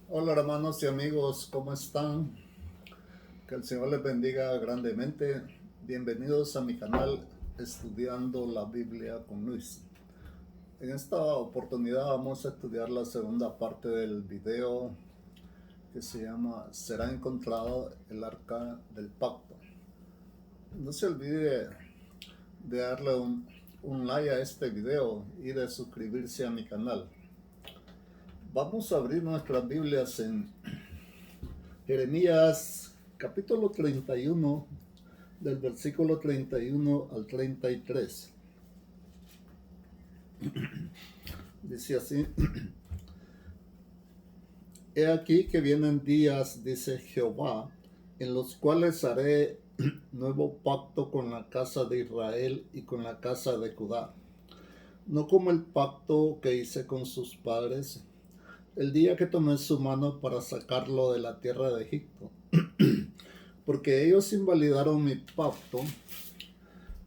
Hola hermanos y amigos, ¿cómo están? Que el Señor les bendiga grandemente. Bienvenidos a mi canal Estudiando la Biblia con Luis. En esta oportunidad vamos a estudiar la segunda parte del video que se llama ¿Será encontrado el arca del pacto? No se olvide de darle un like a este video y de suscribirse a mi canal. Vamos a abrir nuestras Biblias en Jeremías capítulo 31, del versículo 31 al 33. Dice así: He aquí que vienen días, dice Jehová, en los cuales haré nuevo pacto con la casa de Israel y con la casa de Judá, no como el pacto que hice con sus padres el día que tomé su mano para sacarlo de la tierra de Egipto, porque ellos invalidaron mi pacto,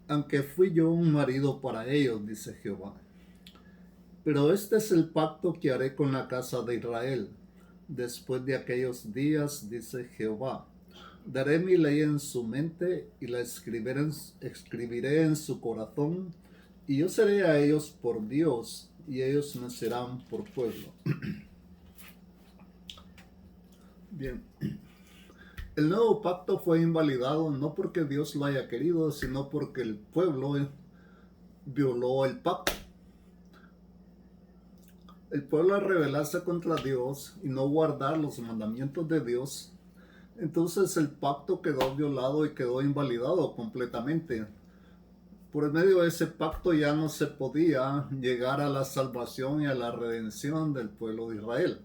aunque fui yo un marido para ellos, dice Jehová. Pero este es el pacto que haré con la casa de Israel. Después de aquellos días, dice Jehová, daré mi ley en su mente y la escribiré en su corazón, y yo seré a ellos por Dios, y ellos me serán por pueblo. Bien, el nuevo pacto fue invalidado no porque Dios lo haya querido, sino porque el pueblo violó el pacto. El pueblo, al rebelarse contra Dios y no guardar los mandamientos de Dios, entonces el pacto quedó violado y quedó invalidado completamente. Por medio de ese pacto ya no se podía llegar a la salvación y a la redención del pueblo de Israel.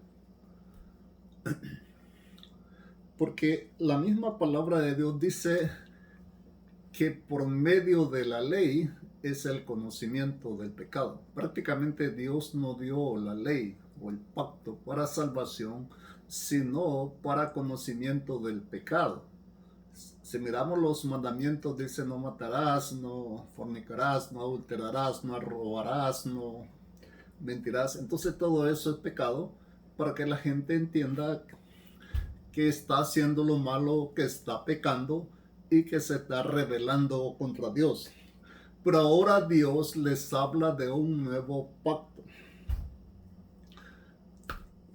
Porque la misma palabra de Dios dice que por medio de la ley es el conocimiento del pecado. Prácticamente Dios no dio la ley o el pacto para salvación, sino para conocimiento del pecado. Si miramos los mandamientos, dice: no matarás, no fornicarás, no adulterarás, no robarás, no mentirás. Entonces todo eso es pecado, para que la gente entienda que está haciendo lo malo, que está pecando y que se está rebelando contra Dios. Pero ahora Dios les habla de un nuevo pacto.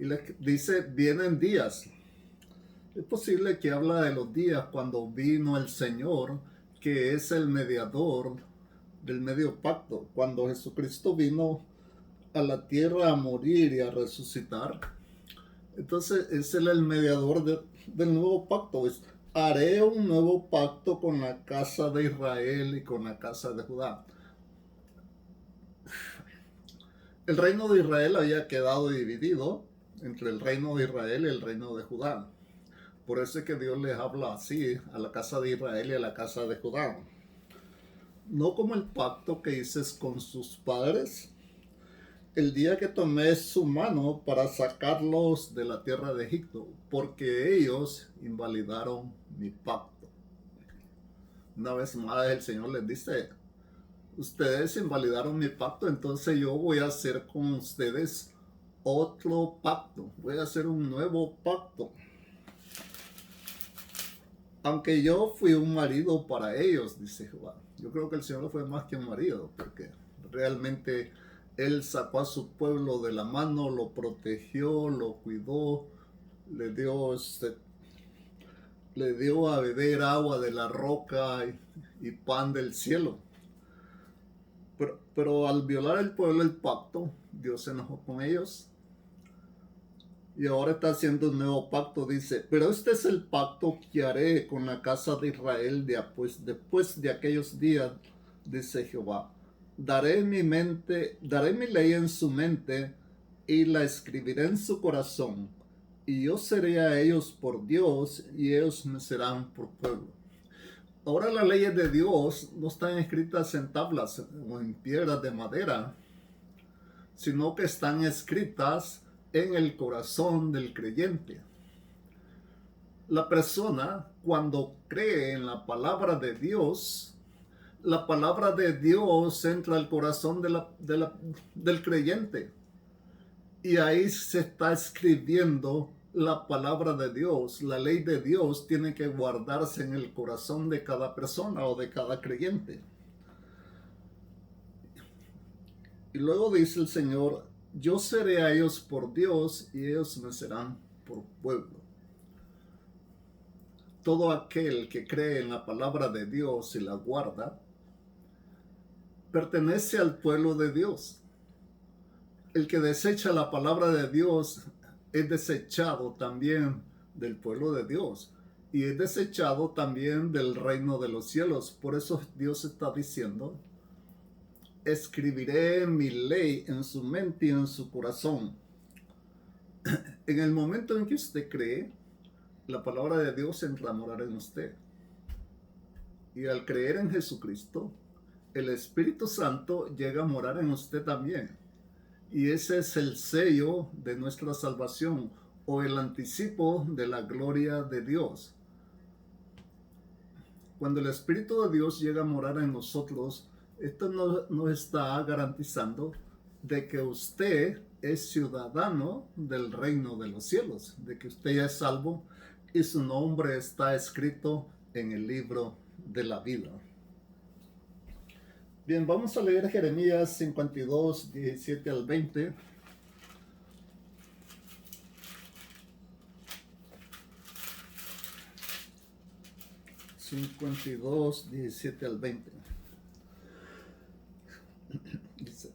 Y les dice: vienen días. Es posible que habla de los días cuando vino el Señor, que es el mediador del medio pacto. Cuando Jesucristo vino a la tierra a morir y a resucitar, entonces es él el mediador del nuevo pacto. Haré un nuevo pacto con la casa de Israel y con la casa de Judá. El reino de Israel había quedado dividido entre el reino de Israel y el reino de Judá. Por eso es que Dios les habla así a la casa de Israel y a la casa de Judá. No como el pacto que hice con sus padres el día que tomé su mano para sacarlos de la tierra de Egipto, porque ellos invalidaron mi pacto. Una vez más el Señor les dice: ustedes invalidaron mi pacto, entonces yo voy a hacer con ustedes otro pacto. Voy a hacer un nuevo pacto. Aunque yo fui un marido para ellos, dice Jehová. Yo creo que el Señor fue más que un marido, porque realmente Él sacó a su pueblo de la mano, lo protegió, lo cuidó, le dio, le dio a beber agua de la roca y pan del cielo. Pero al violar el pueblo el pacto, Dios se enojó con ellos. Y ahora está haciendo un nuevo pacto, dice: pero este es el pacto que haré con la casa de Israel después de aquellos días, dice Jehová. Daré mi ley en su mente y la escribiré en su corazón. Y yo seré a ellos por Dios y ellos me serán por pueblo. Ahora las leyes de Dios no están escritas en tablas o en piedras de madera, sino que están escritas en el corazón del creyente. La persona, cuando cree en la palabra de Dios, la palabra de Dios entra al corazón del creyente. Y ahí se está escribiendo la palabra de Dios, la ley de Dios tiene que guardarse en el corazón de cada persona o de cada creyente. Y luego dice el Señor, yo seré a ellos por Dios y ellos me serán por pueblo. Todo aquel que cree en la palabra de Dios y la guarda, pertenece al pueblo de Dios. El que desecha la palabra de Dios es desechado también del pueblo de Dios y es desechado también del reino de los cielos. Por eso Dios está diciendo, escribiré mi ley en su mente y en su corazón. En el momento en que usted cree, la palabra de Dios entra a morar en usted. Y al creer en Jesucristo, el Espíritu Santo llega a morar en usted también. Y ese es el sello de nuestra salvación o el anticipo de la gloria de Dios. Cuando el Espíritu de Dios llega a morar en nosotros, esto nos está garantizando de que usted es ciudadano del reino de los cielos, de que usted ya es salvo y su nombre está escrito en el libro de la vida. Bien, vamos a leer Jeremías 52, 17 al 20. (52, 17 al 20). Dice,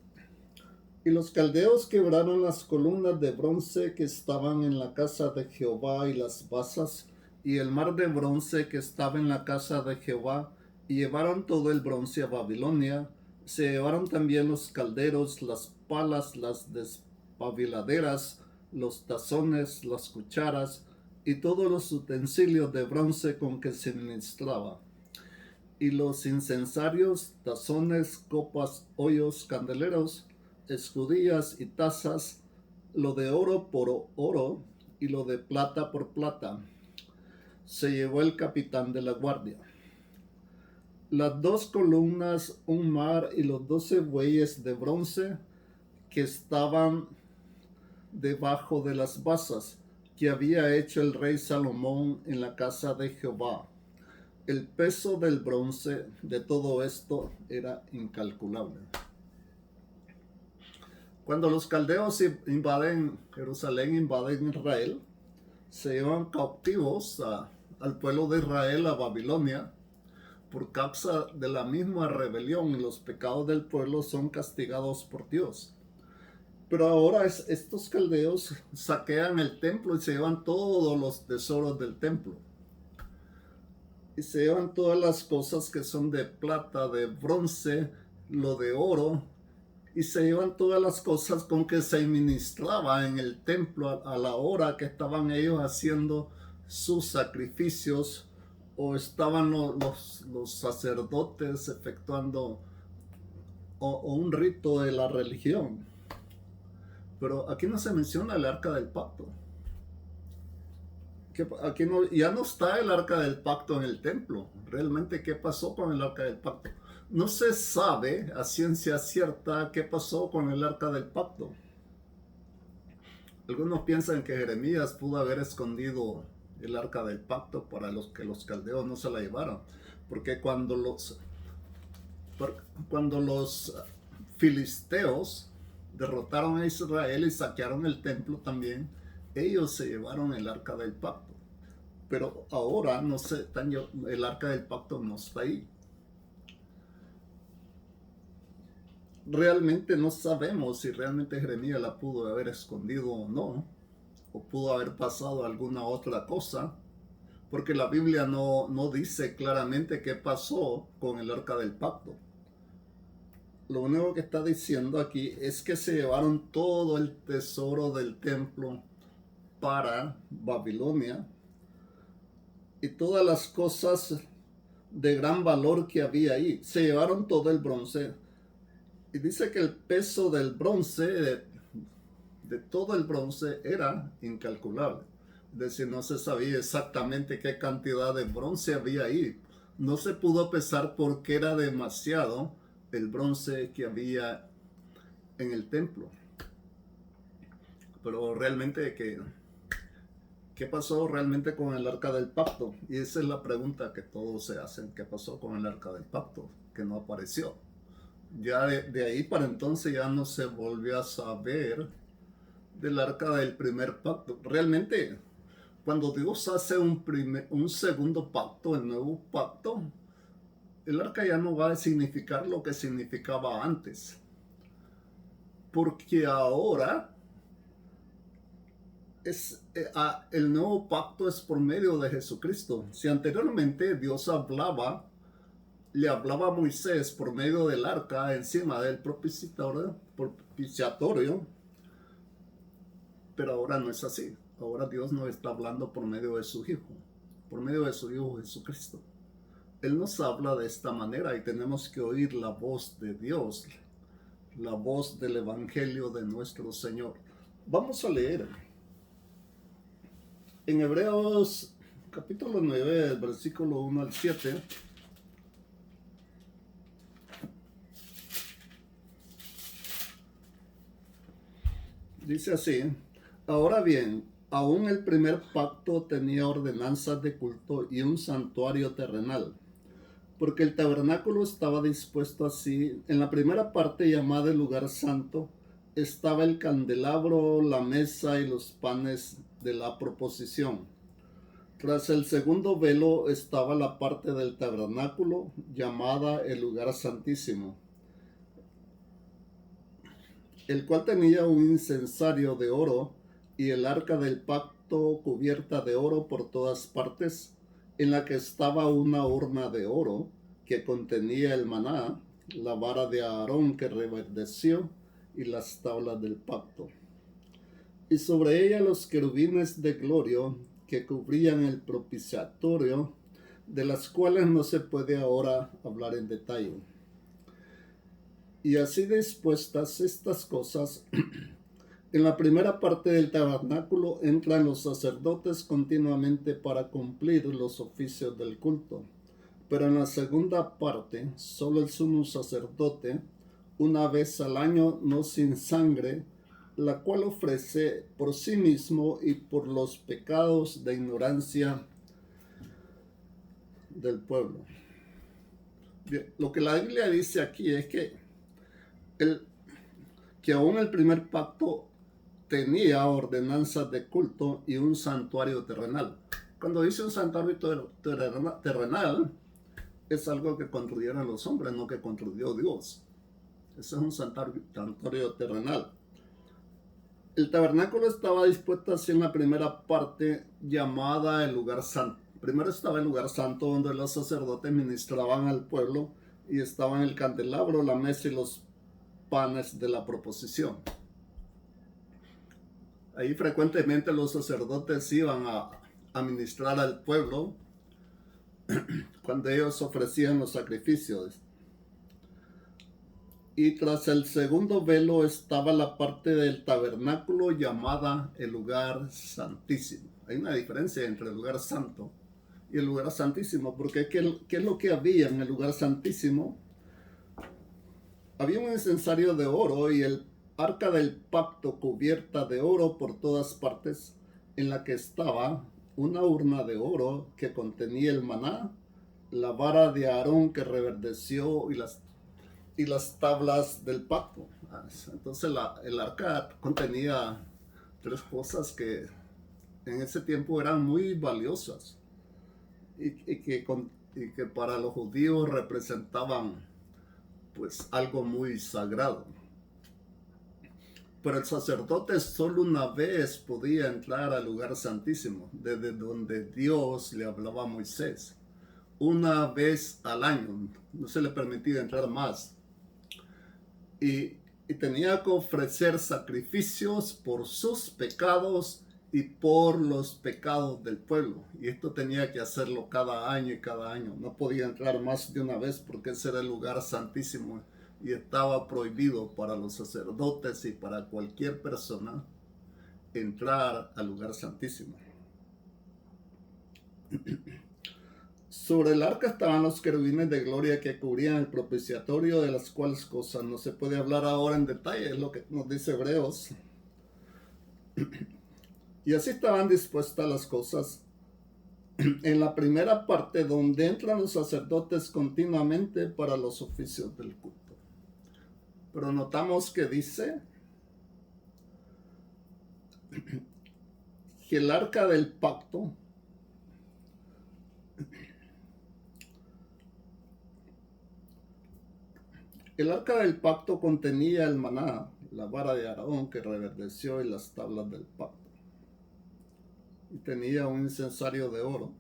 y los caldeos quebraron las columnas de bronce que estaban en la casa de Jehová y las basas, y el mar de bronce que estaba en la casa de Jehová, y llevaron todo el bronce a Babilonia. Se llevaron también los calderos, las palas, las despabiladeras, los tazones, las cucharas, y todos los utensilios de bronce con que se ministraba, y los incensarios, tazones, copas, hoyos, candeleros, escudillas y tazas, lo de oro por oro y lo de plata por plata. Se llevó el capitán de la guardia. Las 2 columnas, un mar y los 12 bueyes de bronce que estaban debajo de las basas que había hecho el rey Salomón en la casa de Jehová. El peso del bronce de todo esto era incalculable. Cuando los caldeos invaden Jerusalén, invaden Israel, se llevan cautivos al pueblo de Israel a Babilonia. Por causa de la misma rebelión y los pecados del pueblo son castigados por Dios. Pero ahora estos caldeos saquean el templo y se llevan todos los tesoros del templo. Y se llevan todas las cosas que son de plata, de bronce, lo de oro, y se llevan todas las cosas con que se ministraba en el templo a la hora que estaban ellos haciendo sus sacrificios, o estaban los sacerdotes efectuando o un rito de la religión. Pero aquí no se menciona el arca del pacto. Aquí ya no está el arca del pacto en el templo. Realmente, ¿qué pasó con el arca del pacto? No se sabe a ciencia cierta qué pasó con el arca del pacto. Algunos piensan que Jeremías pudo haber escondido el arca del pacto para que los caldeos no se la llevaran. Porque cuando los filisteos derrotaron a Israel y saquearon el templo también, ellos se llevaron el arca del pacto. Pero ahora el arca del pacto no está ahí. Realmente no sabemos si realmente Jeremías la pudo haber escondido o no, o pudo haber pasado alguna otra cosa, porque la Biblia no dice claramente qué pasó con el arca del pacto. Lo único que está diciendo aquí es que se llevaron todo el tesoro del templo para Babilonia y todas las cosas de gran valor que había ahí. Se llevaron todo el bronce. Y dice que el peso del bronce, de todo el bronce, era incalculable. Es decir, no se sabía exactamente qué cantidad de bronce había ahí. No se pudo pesar porque era demasiado el bronce que había en el templo. Pero realmente que ¿qué pasó realmente con el arca del pacto? Y esa es la pregunta que todos se hacen. ¿Qué pasó con el arca del pacto? Que no apareció. Ya de ahí para entonces ya no se volvió a saber del arca del primer pacto. Realmente, cuando Dios hace un segundo pacto, el nuevo pacto, el arca ya no va a significar lo que significaba antes. Porque ahora el nuevo pacto es por medio de Jesucristo. Si anteriormente Dios le hablaba a Moisés por medio del arca encima del propiciatorio, pero ahora no es así. Ahora Dios nos está hablando por medio de su Hijo Jesucristo. Él nos habla de esta manera y tenemos que oír la voz de Dios, la voz del Evangelio de nuestro Señor. Vamos a leer en Hebreos capítulo 9, versículo 1 al 7. Dice así: ahora bien, aún el primer pacto tenía ordenanzas de culto y un santuario terrenal, porque el tabernáculo estaba dispuesto así. En la primera parte, llamada el lugar santo, estaba el candelabro, la mesa y los panes de la proposición. Tras el segundo velo estaba la parte del tabernáculo, llamada el lugar santísimo, el cual tenía un incensario de oro y el arca del pacto cubierta de oro por todas partes, en la que estaba una urna de oro que contenía el maná, la vara de Aarón que reverdeció y las tablas del pacto. Y sobre ella los querubines de gloria que cubrían el propiciatorio, de las cuales no se puede ahora hablar en detalle. Y así dispuestas estas cosas, en la primera parte del tabernáculo entran los sacerdotes continuamente para cumplir los oficios del culto. Pero en la segunda parte, solo el sumo sacerdote, una vez al año, no sin sangre, la cual ofrece por sí mismo y por los pecados de ignorancia del pueblo. Bien, lo que la Biblia dice aquí es que aún el primer pacto tenía ordenanzas de culto y un santuario terrenal. Cuando dice un santuario terrenal, es algo que construyeron los hombres, no que construyó Dios. Ese es un santuario terrenal. El tabernáculo estaba dispuesto así en la primera parte, llamada el lugar santo. Primero estaba el lugar santo, donde los sacerdotes ministraban al pueblo, y estaban el candelabro, la mesa y los panes de la proposición. Ahí frecuentemente los sacerdotes iban a ministrar al pueblo cuando ellos ofrecían los sacrificios. Y tras el segundo velo estaba la parte del tabernáculo llamada el lugar santísimo. Hay una diferencia entre el lugar santo y el lugar santísimo, porque ¿qué es lo que había en el lugar santísimo? Había un incensario de oro y el arca del pacto cubierta de oro por todas partes, en la que estaba una urna de oro que contenía el maná, la vara de Aarón que reverdeció y las tablas del pacto. Entonces el arca contenía tres cosas que en ese tiempo eran muy valiosas y que para los judíos representaban pues algo muy sagrado. Pero el sacerdote solo una vez podía entrar al lugar santísimo, desde donde Dios le hablaba a Moisés. Una vez al año, no se le permitía entrar más. Y tenía que ofrecer sacrificios por sus pecados y por los pecados del pueblo. Y esto tenía que hacerlo cada año y cada año. No podía entrar más de una vez porque ese era el lugar santísimo y estaba prohibido para los sacerdotes y para cualquier persona entrar al lugar santísimo. Sobre el arca estaban los querubines de gloria que cubrían el propiciatorio, de las cuales cosas no se puede hablar ahora en detalle, es lo que nos dice Hebreos. Y así estaban dispuestas las cosas en la primera parte, donde entran los sacerdotes continuamente para los oficios del culto. Pero notamos que dice que el arca del pacto contenía el maná, la vara de Aarón que reverdeció y las tablas del pacto. Y tenía un incensario de oro.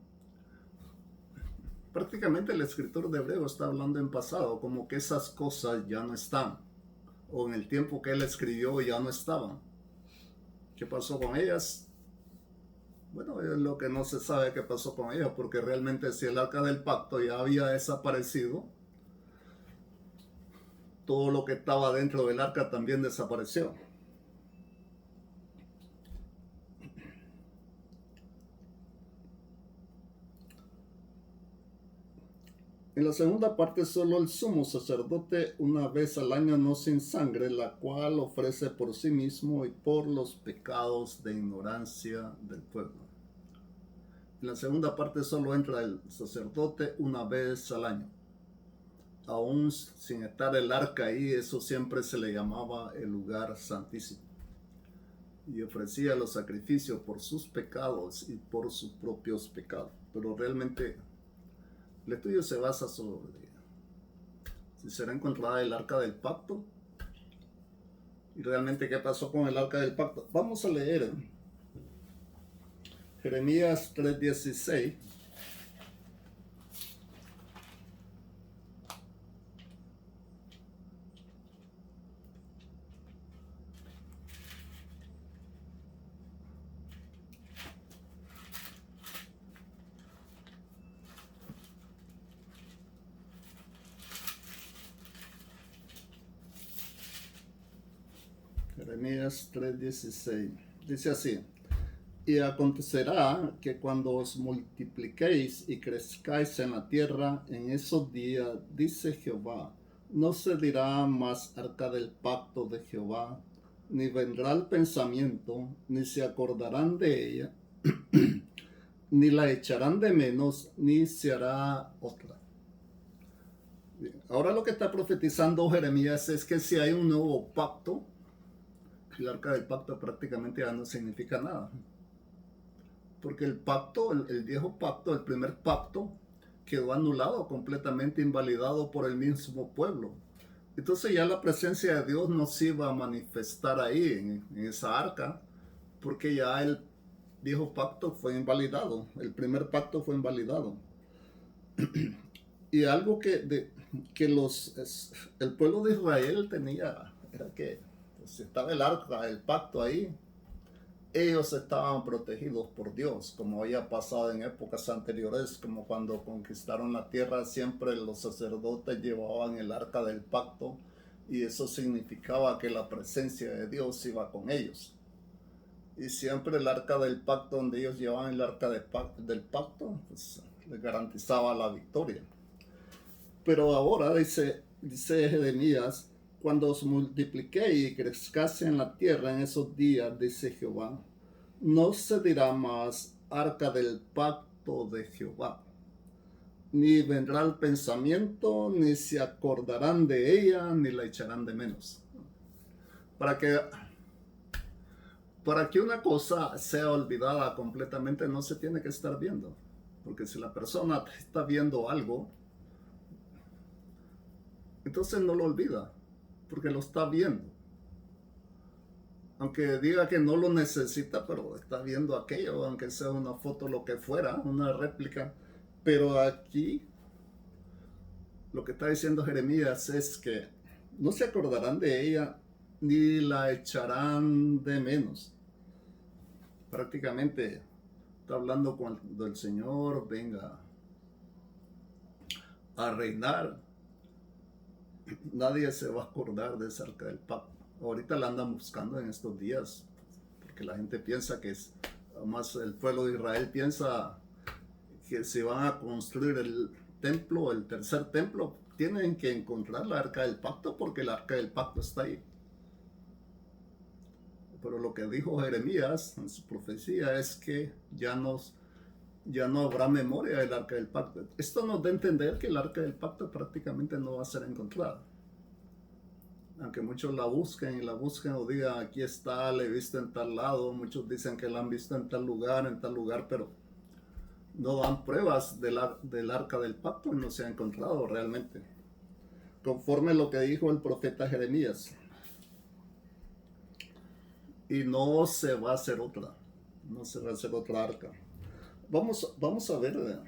Prácticamente el escritor de Hebreo está hablando en pasado, como que esas cosas ya no están, o en el tiempo que él escribió ya no estaban. ¿Qué pasó con ellas? Bueno, es lo que no se sabe qué pasó con ellas, porque realmente si el arca del pacto ya había desaparecido, todo lo que estaba dentro del arca también desapareció. En la segunda parte, solo el sumo sacerdote una vez al año, no sin sangre, la cual ofrece por sí mismo y por los pecados de ignorancia del pueblo. En la segunda parte solo entra el sacerdote una vez al año. Aún sin estar el arca ahí, eso siempre se le llamaba el lugar santísimo. Y ofrecía los sacrificios por sus pecados y por sus propios pecados. Pero realmente el estudio se basa sobre si será encontrada el arca del pacto y realmente qué pasó con el arca del pacto. Vamos a leer Jeremías 3:16. Jeremías 3:16. Dice así: y acontecerá que cuando os multipliquéis y crezcáis en la tierra, en esos días, dice Jehová, no se dirá más arca del pacto de Jehová, ni vendrá el pensamiento, ni se acordarán de ella, ni la echarán de menos, ni se hará otra. Bien. Ahora lo que está profetizando Jeremías es que si hay un nuevo pacto, el arca del pacto prácticamente ya no significa nada. Porque el pacto, el viejo pacto, el primer pacto, quedó anulado, completamente invalidado por el mismo pueblo. Entonces ya la presencia de Dios no se iba a manifestar ahí, en esa arca, porque ya el viejo pacto fue invalidado, el primer pacto fue invalidado. Y algo que el pueblo de Israel tenía, era que si estaba el arca, el pacto ahí, ellos estaban protegidos por Dios, como había pasado en épocas anteriores, como cuando conquistaron la tierra, siempre los sacerdotes llevaban el arca del pacto y eso significaba que la presencia de Dios iba con ellos. Y siempre el arca del pacto, donde ellos llevaban el arca del pacto, pues les garantizaba la victoria. Pero ahora dice Jeremías, cuando os multipliqué y crezcase en la tierra en esos días, dice Jehová, no se dirá más arca del pacto de Jehová, ni vendrá el pensamiento, ni se acordarán de ella, ni la echarán de menos. Para que una cosa sea olvidada completamente, no se tiene que estar viendo. Porque si la persona está viendo algo, entonces no lo olvida, porque lo está viendo. Aunque diga que no lo necesita, pero está viendo aquello, aunque sea una foto, lo que fuera, una réplica. Pero aquí lo que está diciendo Jeremías es que no se acordarán de ella ni la echarán de menos. Prácticamente está hablando cuando el Señor venga a reinar. Nadie se va a acordar de esa arca del pacto. Ahorita la andan buscando en estos días, porque la gente piensa que es, más el pueblo de Israel piensa que si van a construir el templo, el tercer templo, tienen que encontrar la arca del pacto, porque la arca del pacto está ahí. Pero lo que dijo Jeremías en su profecía es que ya no habrá memoria del arca del pacto. Esto nos da a entender que el arca del pacto prácticamente no va a ser encontrada. Aunque muchos la busquen o digan aquí está, la he visto en tal lado, muchos dicen que la han visto en tal lugar, pero no dan pruebas del arca del pacto y no se ha encontrado realmente. Conforme lo que dijo el profeta Jeremías. Y no se va a hacer otra arca. Vamos a ver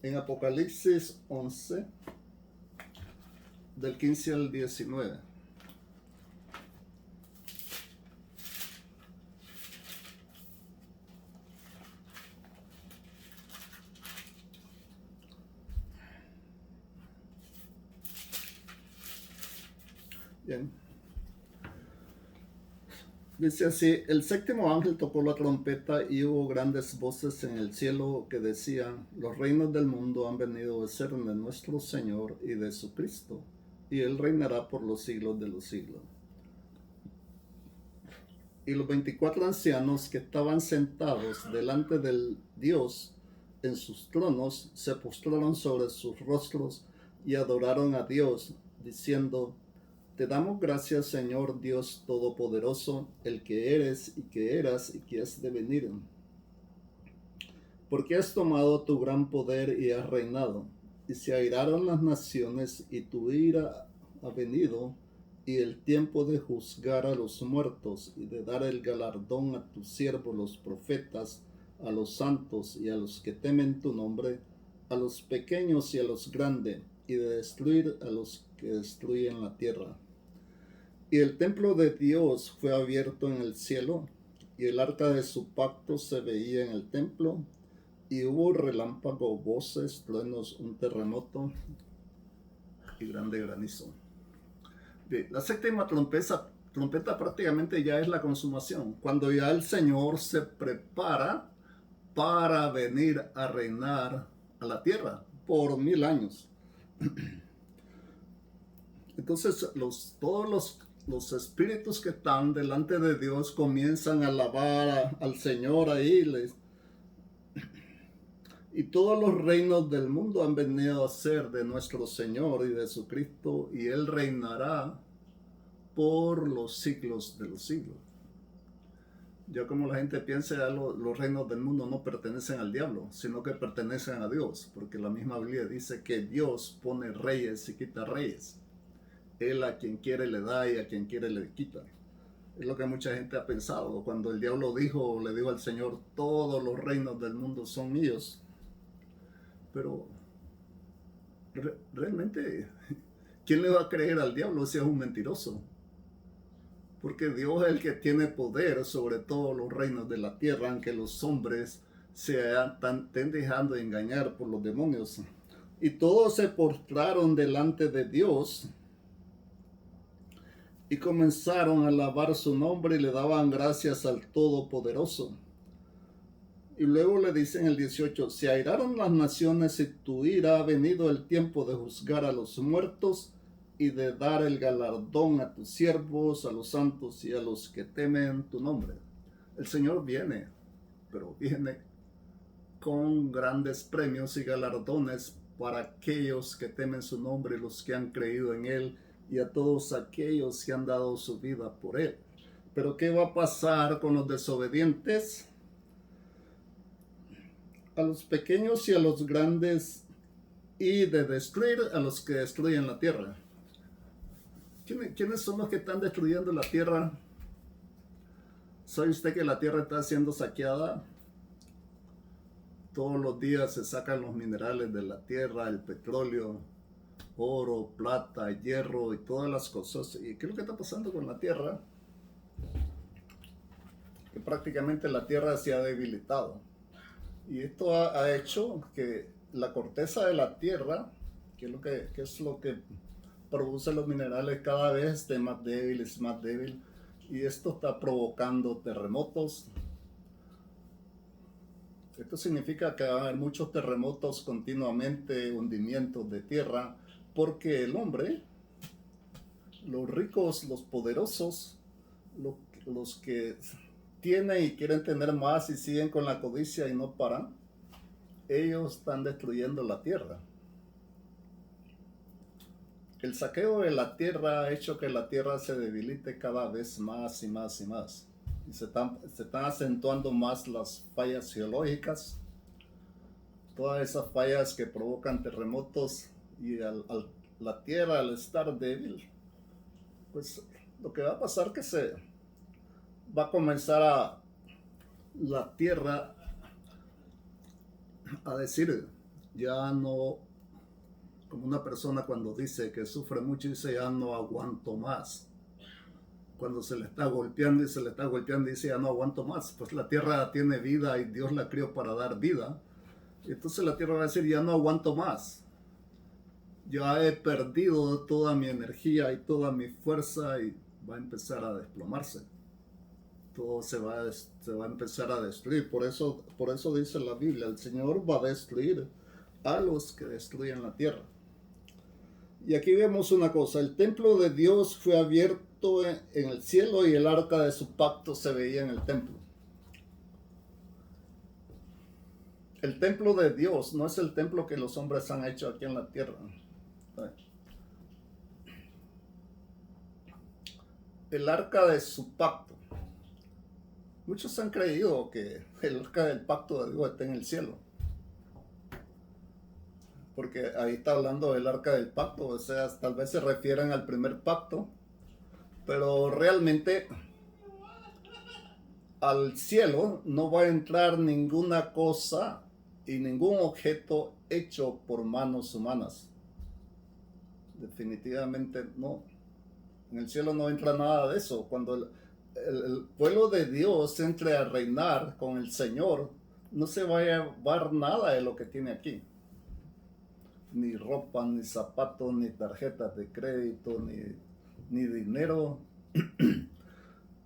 en Apocalipsis 11, del 15 al 19. Bien. Dice así: el séptimo ángel tocó la trompeta y hubo grandes voces en el cielo que decían: los reinos del mundo han venido a ser de nuestro Señor y de su Cristo, y Él reinará por los siglos de los siglos. Y los 24 ancianos que estaban sentados delante del Dios en sus tronos se postraron sobre sus rostros y adoraron a Dios, diciendo: te damos gracias, Señor Dios Todopoderoso, el que eres y que eras y que has de venir, porque has tomado tu gran poder y has reinado, y se airaron las naciones y tu ira ha venido, y el tiempo de juzgar a los muertos y de dar el galardón a tus siervos los profetas, a los santos y a los que temen tu nombre, a los pequeños y a los grandes, y de destruir a los que destruyen la tierra. Y el templo de Dios fue abierto en el cielo, y el arca de su pacto se veía en el templo, y hubo relámpago, voces, truenos, un terremoto y grande granizo. Bien, la séptima trompeta prácticamente ya es la consumación, cuando ya el Señor se prepara para venir a reinar a la tierra por 1000 años. Entonces todos los espíritus que están delante de Dios comienzan a alabar al Señor ahí. Y todos los reinos del mundo han venido a ser de nuestro Señor y de su Cristo, y Él reinará por los siglos de los siglos. Ya como la gente piensa, los reinos del mundo no pertenecen al diablo, sino que pertenecen a Dios, porque la misma Biblia dice que Dios pone reyes y quita reyes. Él a quien quiere le da y a quien quiere le quita. Es lo que mucha gente ha pensado. Cuando el diablo le dijo al Señor: todos los reinos del mundo son míos. Pero realmente, ¿quién le va a creer al diablo si es un mentiroso? Porque Dios es el que tiene poder sobre todos los reinos de la tierra, aunque los hombres se estén dejando de engañar por los demonios. Y todos se postraron delante de Dios y comenzaron a alabar su nombre y le daban gracias al Todopoderoso. Y luego le dicen el 18: se airaron las naciones y tu ira ha venido el tiempo de juzgar a los muertos y de dar el galardón a tus siervos, a los santos y a los que temen tu nombre. El Señor viene, pero viene con grandes premios y galardones para aquellos que temen su nombre, los que han creído en Él, y a todos aquellos que han dado su vida por Él. Pero ¿qué va a pasar con los desobedientes? A los pequeños y a los grandes, y de destruir a los que destruyen la tierra. ¿Quiénes son los que están destruyendo la tierra? ¿Sabe usted que la tierra está siendo saqueada? Todos los días se sacan los minerales de la tierra, el petróleo, oro, plata, hierro y todas las cosas. ¿Y qué es lo que está pasando con la tierra? Que prácticamente la tierra se ha debilitado. Y esto ha hecho que la corteza de la tierra, que es lo que produce los minerales, cada vez esté más débil. Y esto está provocando terremotos. Esto significa que va a haber muchos terremotos continuamente, hundimientos de tierra, porque el hombre, los ricos, los poderosos, los que tienen y quieren tener más y siguen con la codicia y no paran, ellos están destruyendo la tierra. El saqueo de la tierra ha hecho que la tierra se debilite cada vez más y más y más. Y se están acentuando más las fallas geológicas, todas esas fallas que provocan terremotos, y la tierra al estar débil, pues lo que va a pasar es que se va a comenzar la tierra a decir, ya no, como una persona cuando dice que sufre mucho y dice, ya no aguanto más. Cuando se le está golpeando y dice, ya no aguanto más. Pues la tierra tiene vida y Dios la crió para dar vida. Y entonces la tierra va a decir, ya no aguanto más. Ya he perdido toda mi energía y toda mi fuerza, y va a empezar a desplomarse. Todo se va a empezar a destruir. Por eso dice la Biblia, el Señor va a destruir a los que destruyen la tierra. Y aquí vemos una cosa, el templo de Dios fue abierto en el cielo y el arca de su pacto se veía en el templo. El templo de Dios no es el templo que los hombres han hecho aquí en la tierra. El arca de su pacto. Muchos han creído que el arca del pacto de Dios está en el cielo, porque ahí está hablando del arca del pacto, o sea, tal vez se refieren al primer pacto, pero realmente al cielo no va a entrar ninguna cosa y ningún objeto hecho por manos humanas. Definitivamente no. En el cielo no entra nada de eso. Cuando el pueblo de Dios entre a reinar con el Señor, no se va a llevar nada de lo que tiene aquí. Ni ropa, ni zapatos, ni tarjetas de crédito, ni dinero.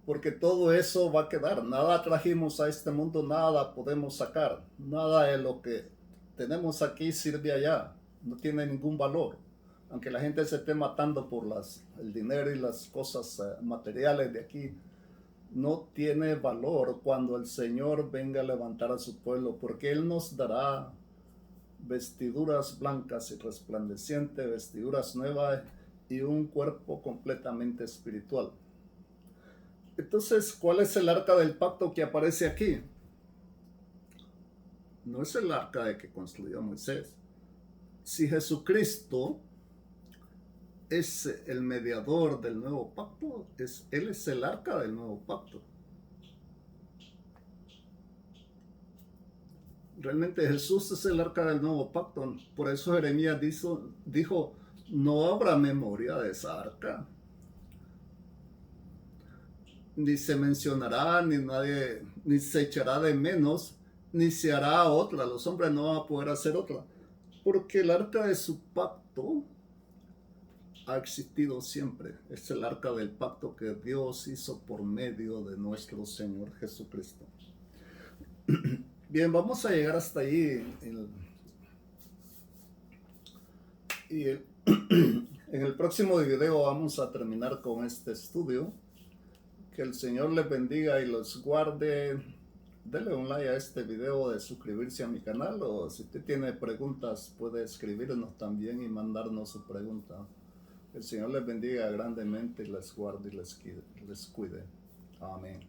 Porque todo eso va a quedar. Nada trajimos a este mundo, nada podemos sacar. Nada de lo que tenemos aquí sirve allá. No tiene ningún valor. Aunque la gente se esté matando por el dinero y las cosas materiales de aquí, no tiene valor cuando el Señor venga a levantar a su pueblo, porque Él nos dará vestiduras blancas y resplandecientes, vestiduras nuevas y un cuerpo completamente espiritual. Entonces, ¿cuál es el arca del pacto que aparece aquí? No es el arca de que construyó Moisés. Si Jesucristo es el mediador del nuevo pacto, Él es el arca del nuevo pacto. Realmente Jesús es el arca del nuevo pacto. Por eso Jeremías dijo, no habrá memoria de esa arca. Ni se mencionará, ni se echará de menos, ni se hará otra. Los hombres no van a poder hacer otra. Porque el arca de su pacto ha existido siempre. Es el arca del pacto que Dios hizo por medio de nuestro Señor Jesucristo. Bien, vamos a llegar hasta ahí. En el próximo video vamos a terminar con este estudio. Que el Señor les bendiga y los guarde. Denle un like a este video, de suscribirse a mi canal, o si usted tiene preguntas puede escribirnos también y mandarnos su pregunta. El Señor les bendiga grandemente y les guarde y les cuide. Amén.